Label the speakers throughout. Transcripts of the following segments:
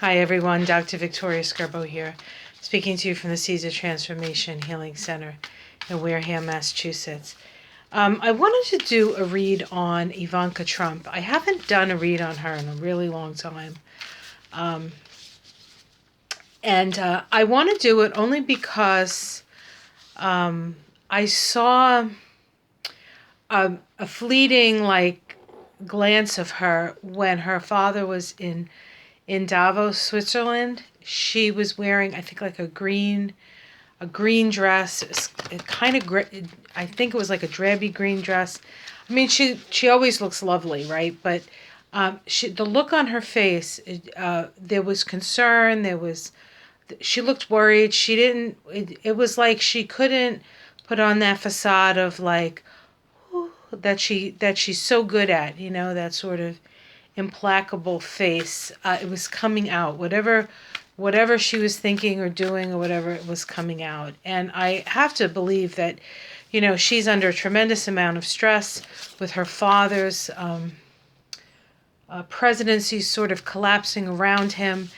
Speaker 1: Hi everyone, Dr. Victoria Scarbo here, speaking to you from the Seeds of Transformation Healing Center in Wareham, Massachusetts. I wanted to do a read on Ivanka Trump. I haven't done a read on her in a really long time. I want to do it only because I saw a fleeting glance of her when her father was in Davos, Switzerland. She was wearing, I think, like a green dress, kind of I think it was like a drabby green dress. I mean, she always looks lovely, right? But the look on her face, there was concern. She looked worried. She didn't. It was like she couldn't put on that facade of like that she's so good at, that sort of implacable face. It was coming out, whatever she was thinking or doing or whatever, it was coming out. And I have to believe that, she's under a tremendous amount of stress with her father's presidency sort of collapsing around him,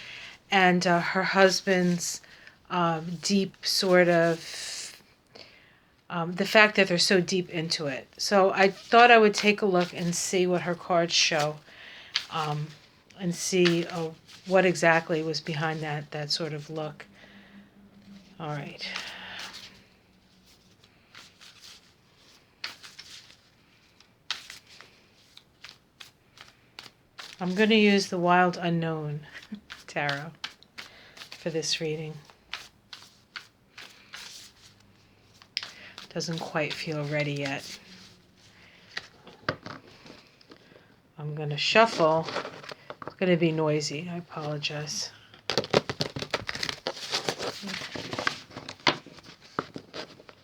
Speaker 1: and her husband's deep sort of the fact that they're so deep into it. So I thought I would take a look and see what her cards show. And see what exactly was behind that sort of look. All right. I'm going to use the Wild Unknown Tarot for this reading. Doesn't quite feel ready yet. I'm going to shuffle. It's going to be noisy. I apologize.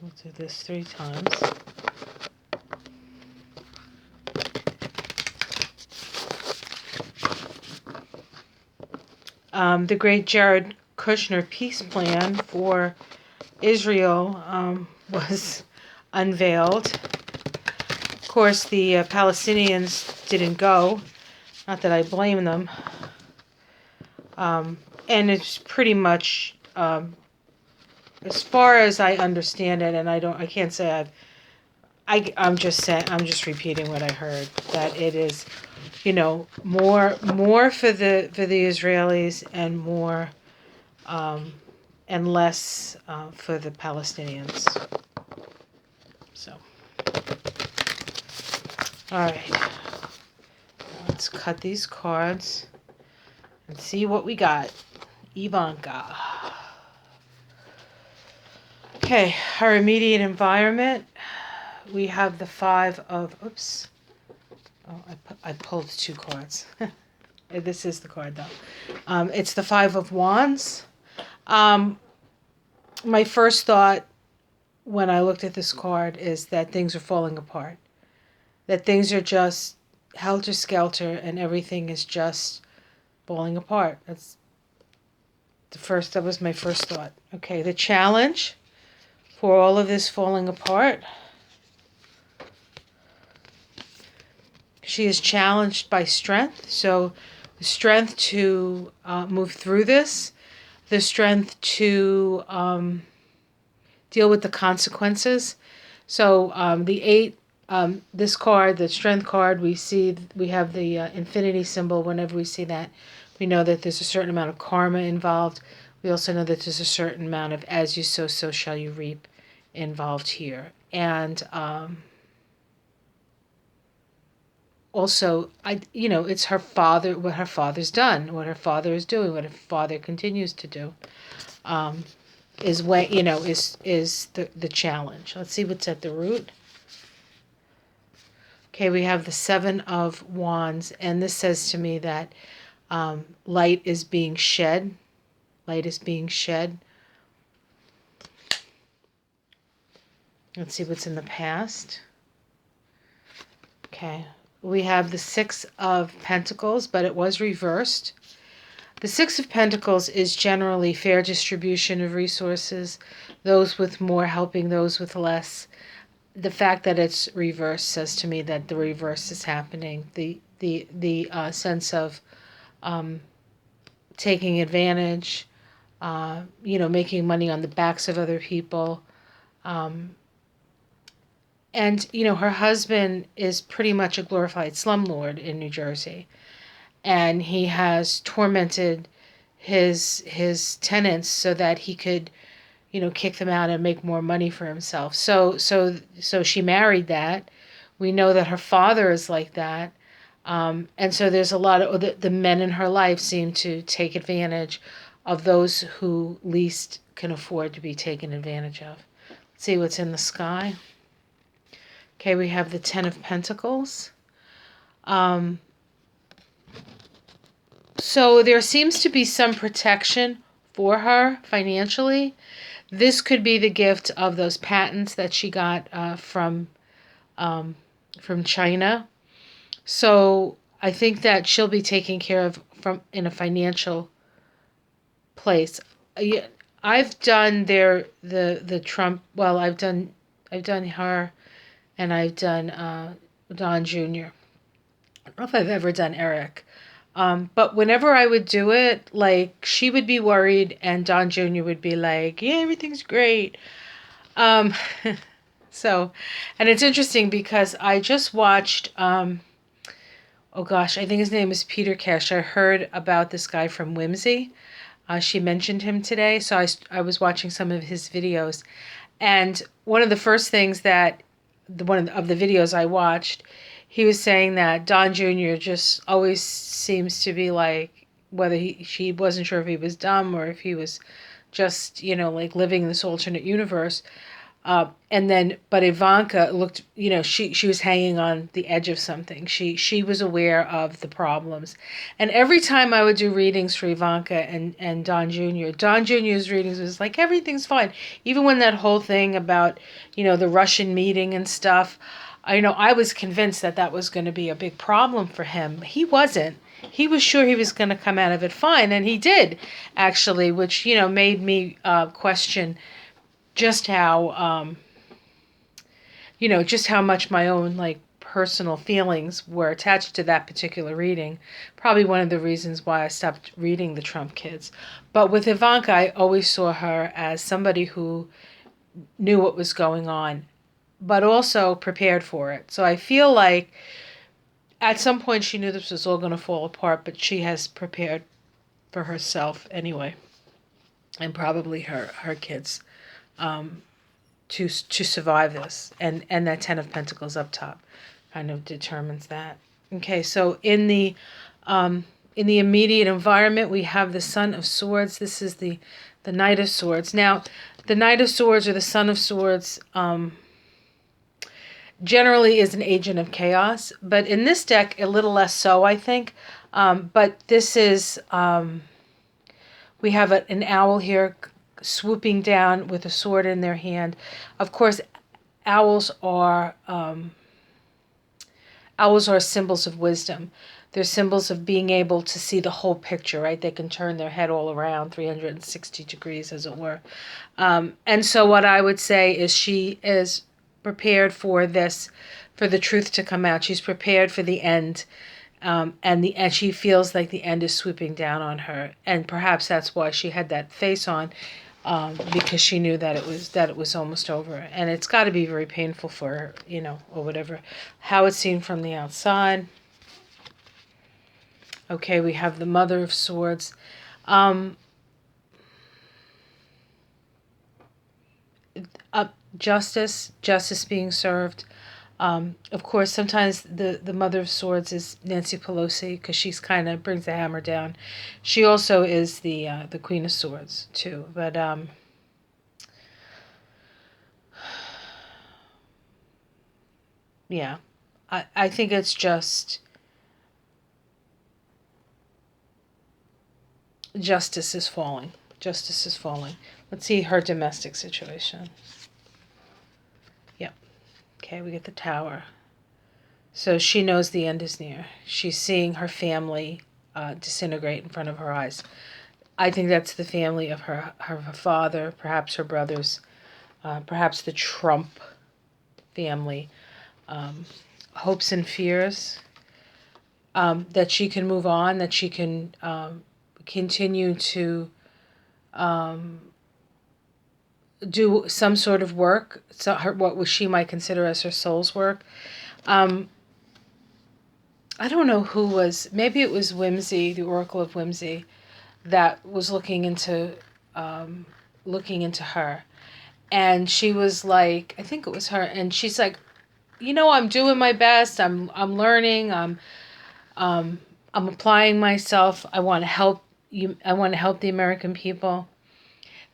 Speaker 1: We'll do this 3 times. The great Jared Kushner peace plan for Israel was unveiled. Of course, the Palestinians didn't go. Not that I blame them. And it's pretty much, as far as I understand it, and I can't say I'm just repeating what I heard, that it is, more for the Israelis and more, and less for the Palestinians. So, all right. Let's cut these cards and see what we got. Ivanka. Okay, our immediate environment. We have the 5 of, oops. Oh, I pulled 2 cards. This is the card though. It's the 5 of Wands. My first thought when I looked at this card is that things are falling apart. That things are just helter-skelter and everything is just falling apart. That was my first thought. Okay, the challenge for all of this falling apart. She is challenged by strength. So the strength to move through this, the strength to deal with the consequences. So the 8, this card, the strength card, we have the infinity symbol. Whenever we see that, we know that there's a certain amount of karma involved. We also know that there's a certain amount of as you sow, so shall you reap involved here. And also, it's her father, what her father's done, what her father is doing, what her father continues to do, is the challenge. Let's see what's at the root. Okay, we have the 7 of Wands, and this says to me that light is being shed. Light is being shed. Let's see what's in the past. Okay, we have the 6 of Pentacles, but it was reversed. The 6 of Pentacles is generally fair distribution of resources, those with more helping those with less. The fact that it's reversed says to me that the reverse is happening. The sense of taking advantage, making money on the backs of other people. And, her husband is pretty much a glorified slumlord in New Jersey. And he has tormented his tenants so that he could, kick them out and make more money for himself. So she married that. We know that her father is like that. And so there's a lot of the men in her life seem to take advantage of those who least can afford to be taken advantage of. Let's see what's in the sky. Okay, we have the Ten of Pentacles. So there seems to be some protection for her financially. This could be the gift of those patents that she got from China. So I think that she'll be taken care of in a financial place. I've done the Trump. Well, I've done her, and I've done Don Jr. I don't know if I've ever done Eric. But whenever I would do it, like, she would be worried and Don Jr. would be like, yeah, everything's great. Um, so, and it's interesting because I just watched, oh gosh, I think his name is Peter Cash. I heard about this guy from Whimsy. She mentioned him today. So I was watching some of his videos. And one of the first things one of the videos I watched, he was saying that Don Jr. just always seems to be like, whether she wasn't sure if he was dumb or if he was just, like living in this alternate universe. But Ivanka looked, she was hanging on the edge of something. She was aware of the problems. And every time I would do readings for Ivanka and Don Jr.'s readings was like, everything's fine. Even when that whole thing about, the Russian meeting and stuff, I was convinced that was going to be a big problem for him. He wasn't. He was sure he was going to come out of it fine, and he did, actually, which, made me question just how, just how much my own, like, personal feelings were attached to that particular reading. Probably one of the reasons why I stopped reading the Trump kids. But with Ivanka, I always saw her as somebody who knew what was going on, but also prepared for it. So I feel like at some point she knew this was all going to fall apart, but she has prepared for herself anyway, and probably her kids. To survive this, and that Ten of Pentacles up top kind of determines that. Okay, so in the immediate environment, we have the Son of Swords. This is the Knight of Swords. Now, the Knight of Swords or the Son of Swords generally is an agent of chaos, but in this deck, a little less so, I think. But this is we have an owl here swooping down with a sword in their hand. Of course, owls are symbols of wisdom. They're symbols of being able to see the whole picture, right? They can turn their head all around 360 degrees, as it were. And so what I would say is she is prepared for the truth to come out. She's prepared for the end. And she feels like the end is swooping down on her, and perhaps that's why she had that face on, because she knew that it was almost over, and it's got to be very painful for her, or whatever. How it's seen from the outside. Okay, we have the Mother of Swords. Justice being served. Of course, sometimes the Mother of Swords is Nancy Pelosi because she's kind of brings the hammer down. She also is the Queen of Swords too. But yeah, I think it's just justice is falling. Justice is falling. Let's see her domestic situation. Yep. Okay, we get the Tower. So she knows the end is near. She's seeing her family disintegrate in front of her eyes. I think that's the family of her father, perhaps her brothers, perhaps the Trump family. Hopes and fears that she can move on, that she can continue to do some sort of work, so what she might consider as her soul's work. I don't know who was, maybe it was Whimsy, the Oracle of Whimsy, that was looking into her. And she was like, I think it was her, and she's like, I'm doing my best. I'm learning. I'm applying myself. I want to help you. I want to help the American people.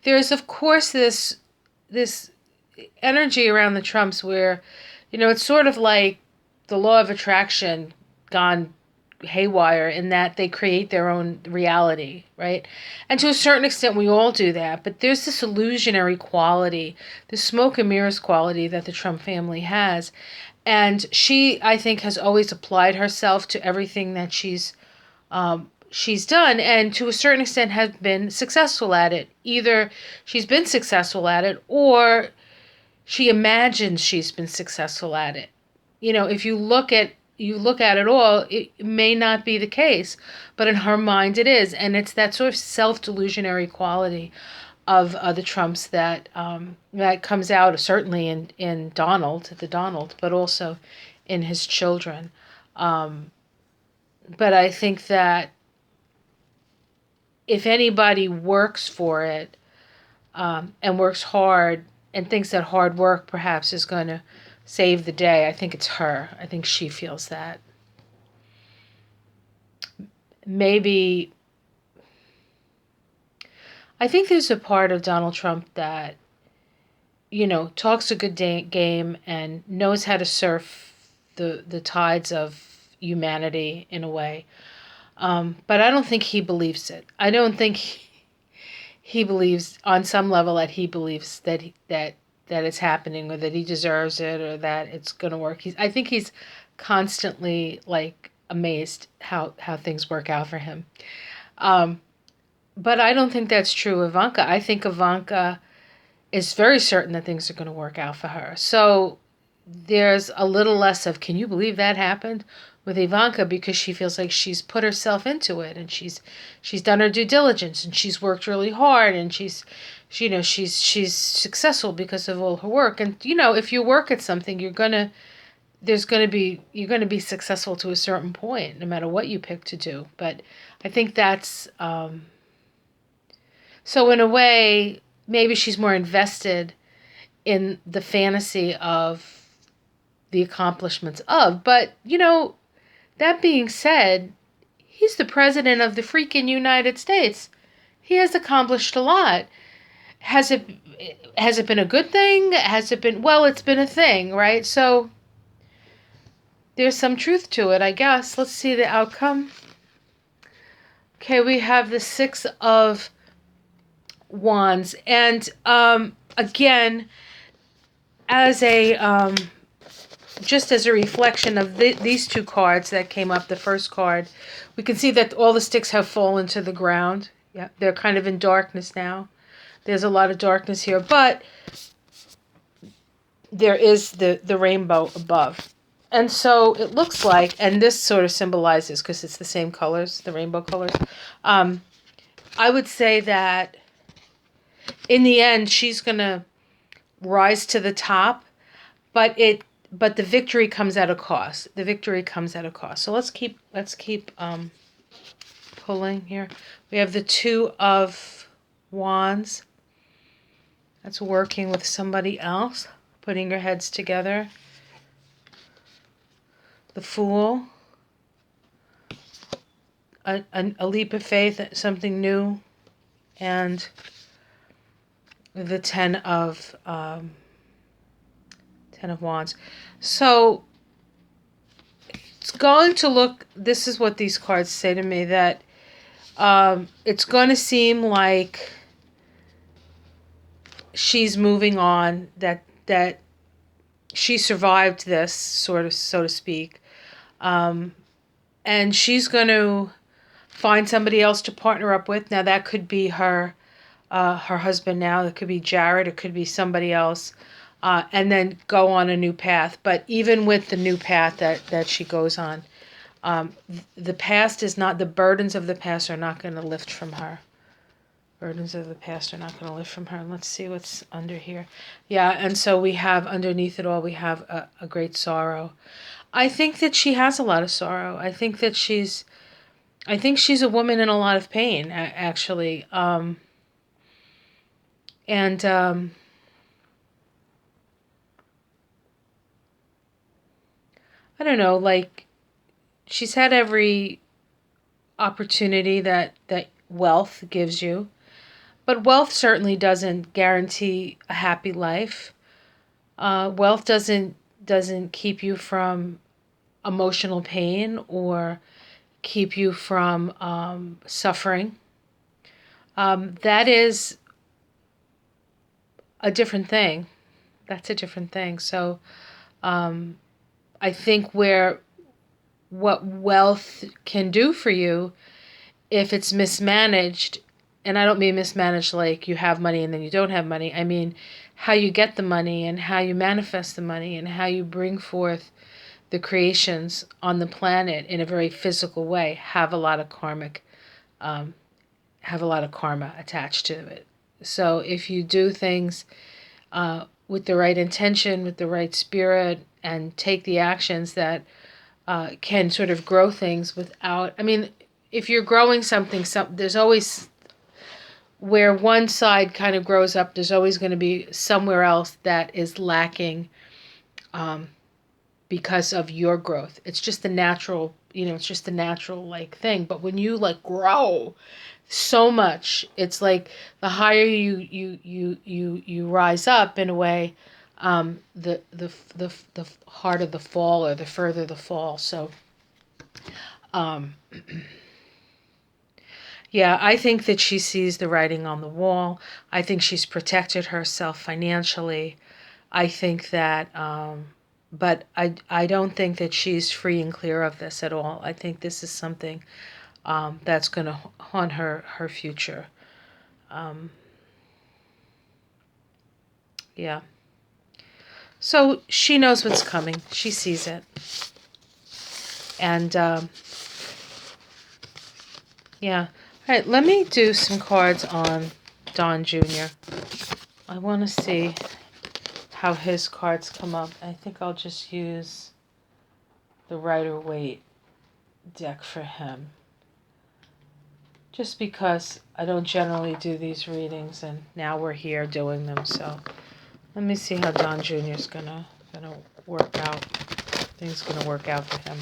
Speaker 1: There's of course this energy around the Trumps where, it's sort of like the law of attraction gone haywire in that they create their own reality, right? And to a certain extent, we all do that. But there's this illusionary quality, the smoke and mirrors quality that the Trump family has. And she, I think, has always applied herself to everything that she's done, and to a certain extent has been successful at it. Either she's been successful at it, or she imagines she's been successful at it. If you look at it all, it may not be the case, but in her mind it is, and it's that sort of self-delusionary quality of the Trumps that comes out certainly in Donald, but also in his children. But I think that if anybody works for it and works hard and thinks that hard work perhaps is going to save the day, I think it's her. I think she feels that. Maybe, I think there's a part of Donald Trump that, talks a good game and knows how to surf the tides of humanity in a way. But I don't think he believes it. I don't think he believes on some level that he believes that it's happening, or that he deserves it, or that it's going to work. I think he's constantly like amazed how things work out for him. But I don't think that's true of Ivanka. I think Ivanka is very certain that things are going to work out for her. So there's a little less of, can you believe that happened, with Ivanka, because she feels like she's put herself into it, and she's done her due diligence, and she's worked really hard, and she's successful because of all her work. And if you work at something, you're gonna be successful to a certain point, no matter what you pick to do. But I think that's so in a way, maybe she's more invested in the fantasy of the accomplishments of. But that being said, he's the president of the freaking United States. He has accomplished a lot. Has it been a good thing? Has it been, well, it's been a thing, right? So there's some truth to it, I guess. Let's see the outcome. Okay, we have the Six of Wands. And again, as a just as a reflection of these two cards that came up, the first card, we can see that all the sticks have fallen to the ground. Yeah, they're kind of in darkness now. There's a lot of darkness here, but there is the rainbow above. And so it looks like, and this sort of symbolizes, because it's the same colors, the rainbow colors, I would say that in the end, she's going to rise to the top, but the victory comes at a cost. The victory comes at a cost. So let's keep pulling here. We have the Two of Wands. That's working with somebody else, putting your heads together. The Fool. A leap of faith, something new. And the Ten of Wands. So it's going to look, this is what these cards say to me, that it's going to seem like she's moving on, that she survived this, sort of, so to speak. And she's going to find somebody else to partner up with. Now that could be her husband now, that could be Jared, it could be somebody else. And then go on a new path. But even with the new path that she goes on, The past is not, the burdens of the past are not going to lift from her. Burdens of the past are not going to lift from her. Let's see what's under here. Yeah, and so we have, underneath it all, we have a great sorrow. I think that she has a lot of sorrow. I think she's a woman in a lot of pain, actually. And I don't know, like, she's had every opportunity that wealth gives you. But wealth certainly doesn't guarantee a happy life. Wealth doesn't keep you from emotional pain or keep you from suffering. That is a different thing. That's a different thing. So I think what wealth can do for you, if it's mismanaged, and I don't mean mismanaged like you have money and then you don't have money. I mean how you get the money and how you manifest the money and how you bring forth the creations on the planet in a very physical way have a lot of um, karma attached to it. So if you do things with the right intention, with the right spirit, and take the actions that can sort of grow things without, I mean, if you're growing something, there's always, where one side kind of grows up, there's always going to be somewhere else that is lacking um, because of your growth. It's just a natural, it's just a natural like thing. But when you like grow so much, it's like the higher you rise up in a way, the harder the fall or the further the fall. So um, yeah, I think that she sees the writing on the wall. I think she's protected herself financially. I think that, but I don't think that she's free and clear of this at all. I think this is something that's going to haunt her future. Um, yeah. So she knows what's coming. She sees it. And yeah. All right, let me do some cards on Don Jr. I want to see how his cards come up. I think I'll just use the Rider-Waite deck for him. Just because I don't generally do these readings, and now we're here doing them. So let me see how Don Jr. is gonna work out. Things gonna work out for him.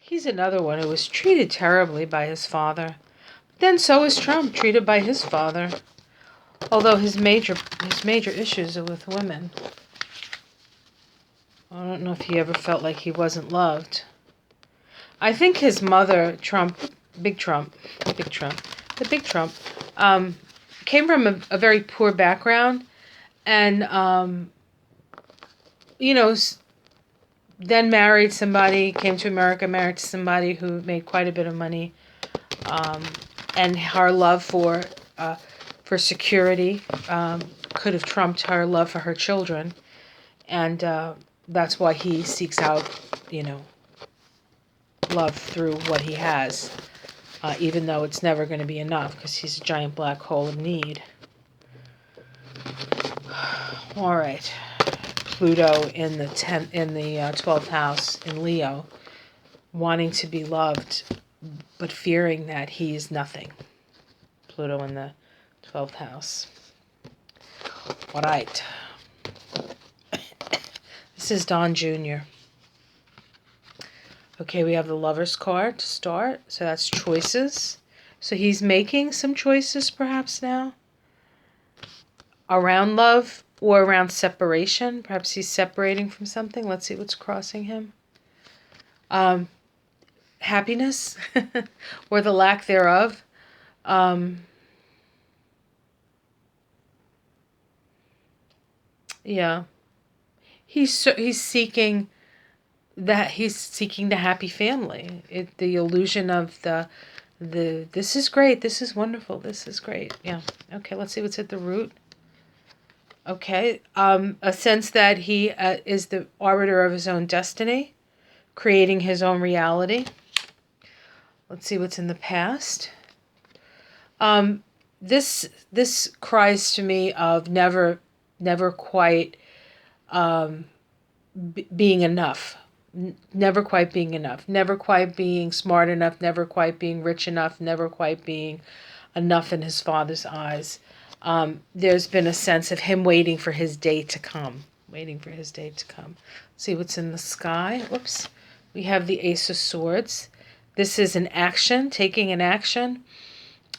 Speaker 1: He's another one who was treated terribly by his father. Then so is Trump, treated by his father. Although his major issues are with women. I don't know if he ever felt like he wasn't loved. I think his mother, the big Trump, came from a very poor background, and then married somebody, came to America, married to somebody who made quite a bit of money, and her love for security could have trumped her love for her children, and that's why he seeks out, love through what he has, even though it's never going to be enough because he's a giant black hole of need. All right, Pluto in the 12th house in Leo, wanting to be loved, but fearing that he is nothing. Pluto in the 12th house. All right. This is Don Jr. Okay, we have the Lover's card to start. So that's choices. So he's making some choices perhaps now around love or around separation. Perhaps he's separating from something. Let's see what's crossing him. Happiness or the lack thereof. Yeah. He's seeking the happy family. The illusion of the This is great. This is wonderful. This is great. Yeah. Okay, let's see what's at the root. Okay. A sense that he is the arbiter of his own destiny, creating his own reality. Let's see what's in the past. This cries to me of never quite being enough. Never quite being enough. Never quite being smart enough. Never quite being rich enough. Never quite being enough in his father's eyes. There's been a sense of him waiting for his day to come. Waiting for his day to come. See what's in the sky. Whoops. We have the Ace of Swords. This is an action, taking an action.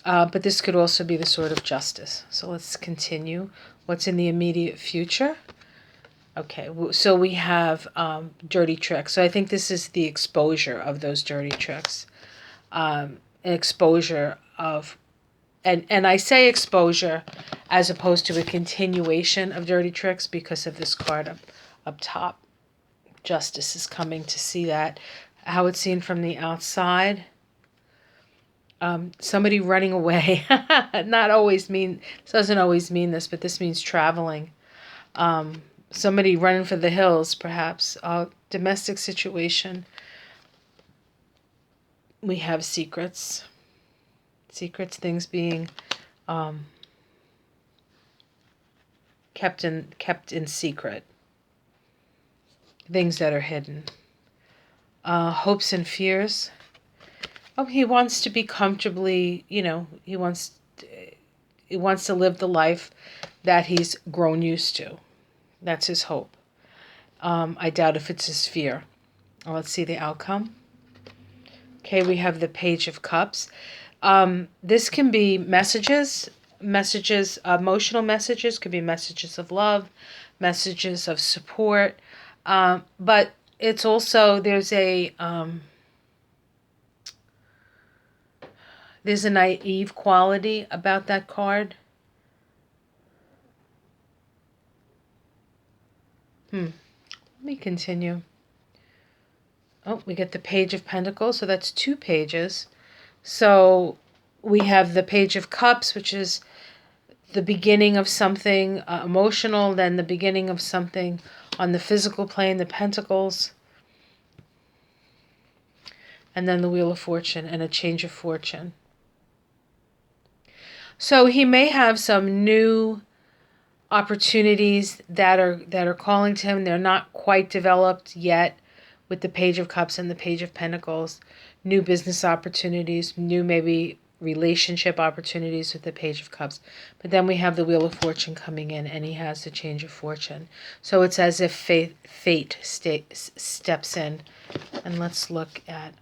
Speaker 1: But this could also be the Sword of Justice. So let's continue. What's in the immediate future? Okay, so we have dirty tricks. So I think this is the exposure of those dirty tricks. An exposure of, and I say exposure as opposed to a continuation of dirty tricks because of this card up top. Justice is coming to see that. How it's seen from the outside. Somebody running away. Not always mean, doesn't always mean this, but this means traveling. Somebody running for the hills, perhaps. Domestic situation. We have secrets. Secrets, things being kept in secret. Things that are hidden. Hopes and fears. Oh, he wants to be comfortably, he wants to live the life that he's grown used to. That's his hope. I doubt if it's his fear. Let's see the outcome. Okay, we have the Page of Cups. This can be messages, emotional messages, could be messages of love, messages of support. But it's also, there's a naive quality about that card. Let me continue. Oh, we get the Page of Pentacles, so that's 2 pages. So we have the Page of Cups, which is the beginning of something emotional, then the beginning of something on the physical plane, the Pentacles, and then the Wheel of Fortune and a change of fortune. So he may have some new opportunities that are calling to him. They're not quite developed yet with the Page of Cups and the Page of Pentacles. New business opportunities, new maybe relationship opportunities with the Page of Cups. But then we have the Wheel of Fortune coming in, and he has the change of fortune. So it's as if fate steps in. And let's look at,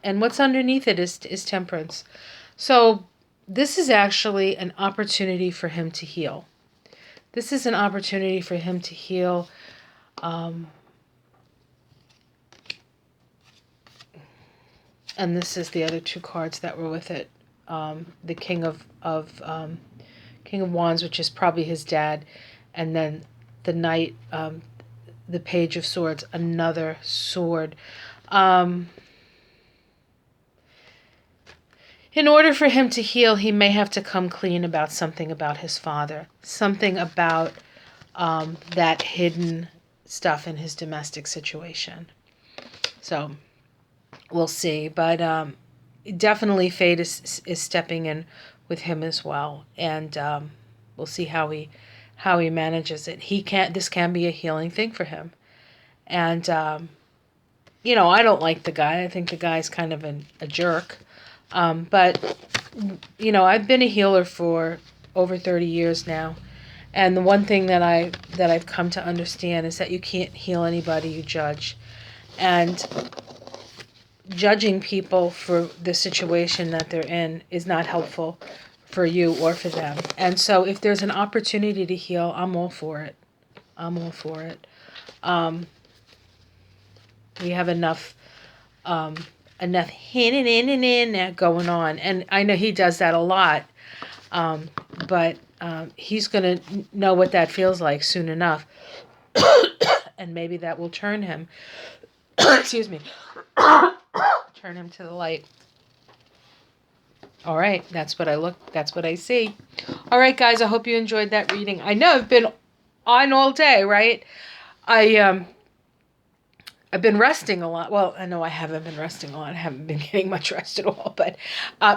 Speaker 1: and what's underneath it is Temperance. So this is actually an opportunity for him to heal. This is an opportunity for him to heal. And this is the other 2 cards that were with it. The King of Wands, which is probably his dad, and then the Knight, the Page of Swords, another sword. In order for him to heal, he may have to come clean about something about his father, something about that hidden stuff in his domestic situation. So we'll see, but definitely fate is stepping in with him as well, and we'll see how he manages it. This can be a healing thing for him, and I don't like the guy. I think the guy's kind of a jerk. But, I've been a healer for over 30 years now. And the one thing that I've come to understand is that you can't heal anybody you judge. And judging people for the situation that they're in is not helpful for you or for them. And so if there's an opportunity to heal, I'm all for it. We have enough in going on, and I know he does that a lot, but he's gonna know what that feels like soon enough, and maybe that will turn him excuse me turn him to the light. All right, that's what I see. All right, guys, I hope you enjoyed that reading. I know I've been on all day, right? I I've been resting a lot. Well, I know I haven't been resting a lot. I haven't been getting much rest at all, but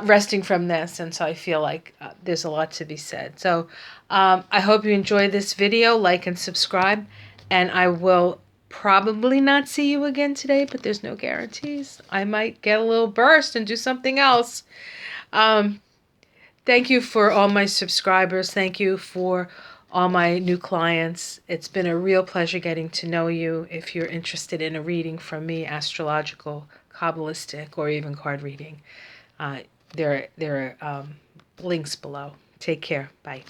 Speaker 1: resting from this, and so I feel like there's a lot to be said. So I hope you enjoyed this video. Like and subscribe, and I will probably not see you again today, but there's no guarantees. I might get a little burst and do something else. Um, Thank you for all my subscribers. Thank you for all my new clients. It's been a real pleasure getting to know you. If you're interested in a reading from me, astrological, Kabbalistic, or even card reading, there are links below. Take care. Bye.